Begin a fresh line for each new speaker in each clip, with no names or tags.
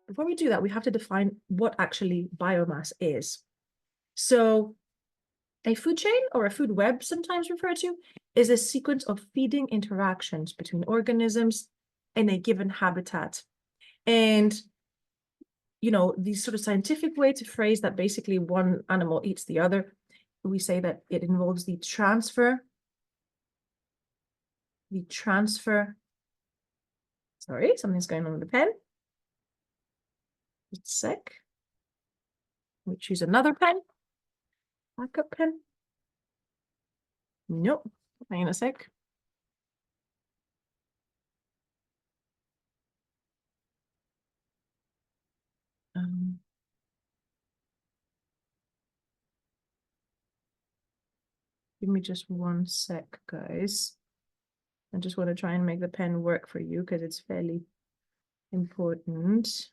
before we do that, we have to define what actually biomass is. So a food chain, or a food web sometimes referred to, is a sequence of feeding interactions between organisms in a given habitat. And, you know, the sort of scientific way to phrase that basically one animal eats the other, we say that it involves the transfer, sorry, something's going on with the pen. Just a sec. We choose another pen, backup pen. Nope, hang on a sec. Give me just one sec, guys. I just want to try and make the pen work for you because it's fairly important.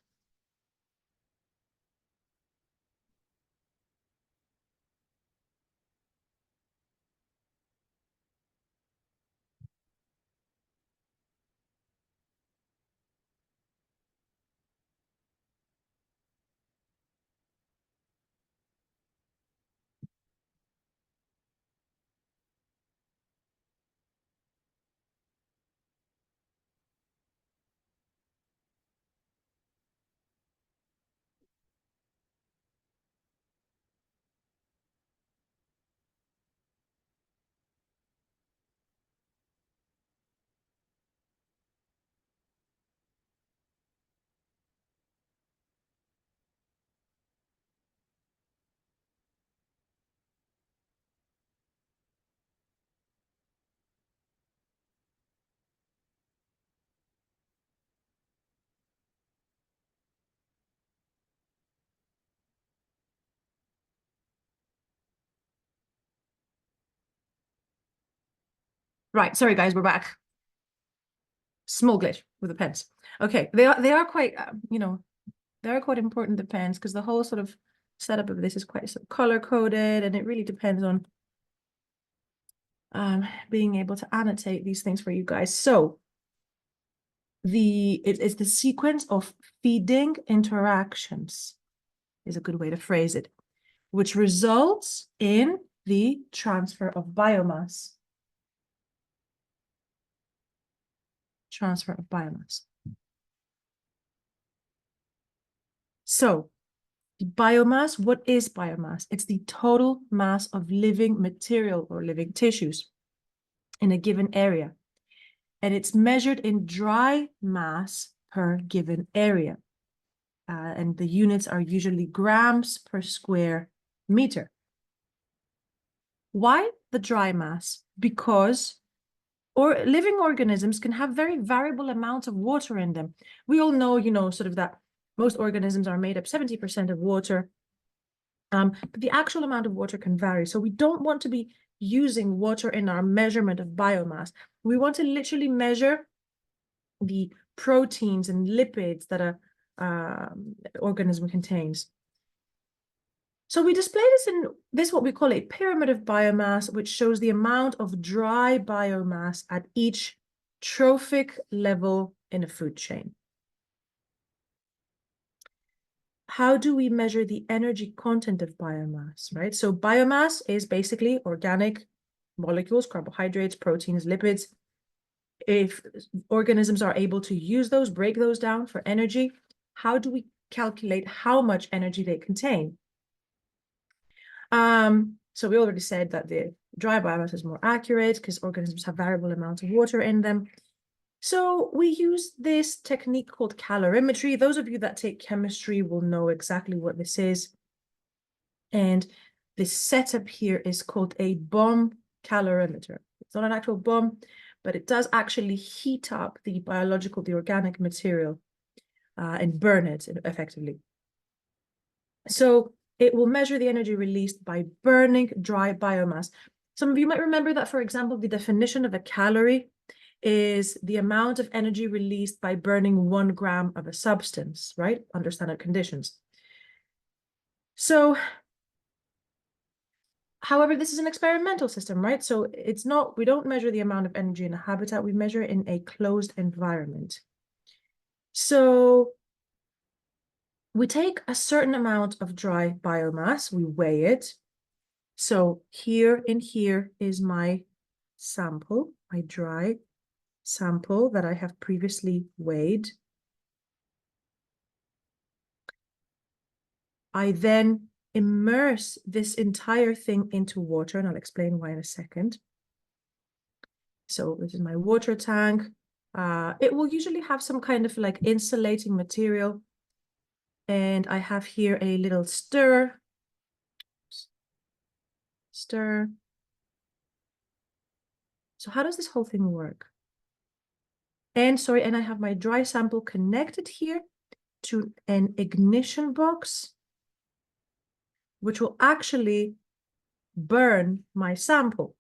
Right, sorry guys, we're back. Small glitch with the pens. Okay, they are quite they are quite important, the pens, because the whole sort of setup of this is quite sort of color coded, and it really depends on being able to annotate these things for you guys. So it's the sequence of feeding interactions is a good way to phrase it, which results in the transfer of biomass. Transfer of biomass. So biomass, what is biomass? It's the total mass of living material or living tissues in a given area. And it's measured in dry mass per given area. And the units are usually grams per square meter. Why the dry mass? Because living organisms can have very variable amounts of water in them. We all know, sort of that most organisms are made up 70% of water. But the actual amount of water can vary. So we don't want to be using water in our measurement of biomass. We want to literally measure the proteins and lipids that a organism contains. So we display this in what we call a pyramid of biomass, which shows the amount of dry biomass at each trophic level in a food chain. How do we measure the energy content of biomass, right? So biomass is basically organic molecules, carbohydrates, proteins, lipids. If organisms are able to use those, break those down for energy, how do we calculate how much energy they contain? So we already said that the dry biomass is more accurate because organisms have variable amounts of water in them. So we use this technique called calorimetry. Those of you that take chemistry will know exactly what this is. And this setup here is called a bomb calorimeter. It's not an actual bomb, but it does actually heat up the organic material and burn it effectively. So it will measure the energy released by burning dry biomass. Some of you might remember that, for example, the definition of a calorie is the amount of energy released by burning 1 gram of a substance, right? Under standard conditions. So, however, this is an experimental system, right? So we don't measure the amount of energy in a habitat, we measure it in a closed environment. So we take a certain amount of dry biomass, we weigh it. So here is my sample, my dry sample that I have previously weighed. I then immerse this entire thing into water, and I'll explain why in a second. So this is my water tank. It will usually have some kind of like insulating material. And I have here a little stir. So how does this whole thing work? And I have my dry sample connected here to an ignition box, which will actually burn my sample.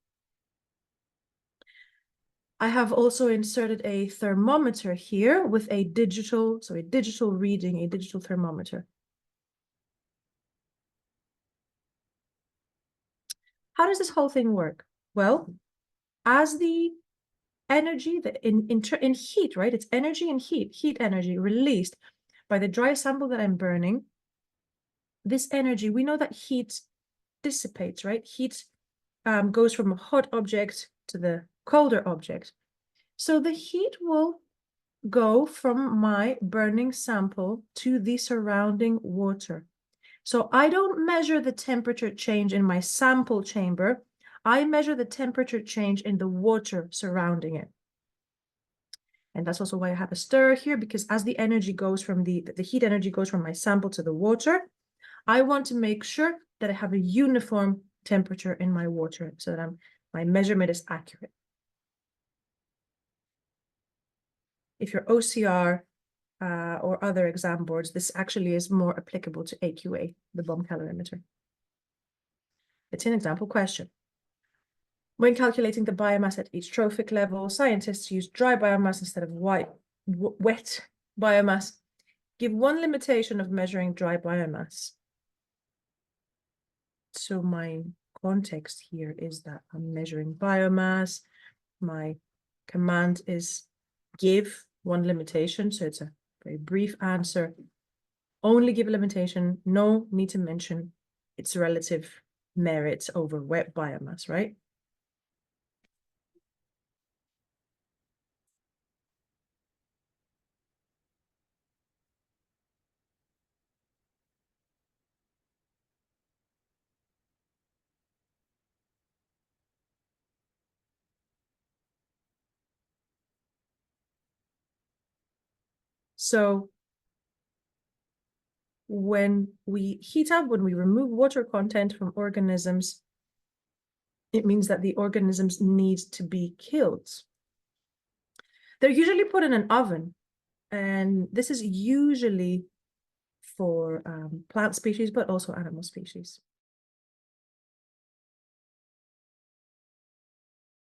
I have also inserted a thermometer here with a digital reading, a digital thermometer. How does this whole thing work? Well, as the energy in heat, right? It's energy and heat energy released by the dry sample that I'm burning. This energy, we know that heat dissipates, right? Heat goes from a hot object to the colder object. So the heat will go from my burning sample to the surrounding water. So I don't measure the temperature change in my sample chamber. I measure the temperature change in the water surrounding it. And that's also why I have a stir here, because as the energy goes from the heat energy goes from my sample to the water, I want to make sure that I have a uniform temperature in my water so that my measurement is accurate. If you're OCR or other exam boards, this actually is more applicable to AQA, the bomb calorimeter. It's an example question. When calculating the biomass at each trophic level, scientists use dry biomass instead of wet biomass. Give one limitation of measuring dry biomass. So my context here is that I'm measuring biomass. My command is give one limitation. So it's a very brief answer. Only give a limitation. No need to mention its relative merits over wet biomass, right? So when we heat up, when we remove water content from organisms, it means that the organisms need to be killed. They're usually put in an oven, and this is usually for plant species, but also animal species.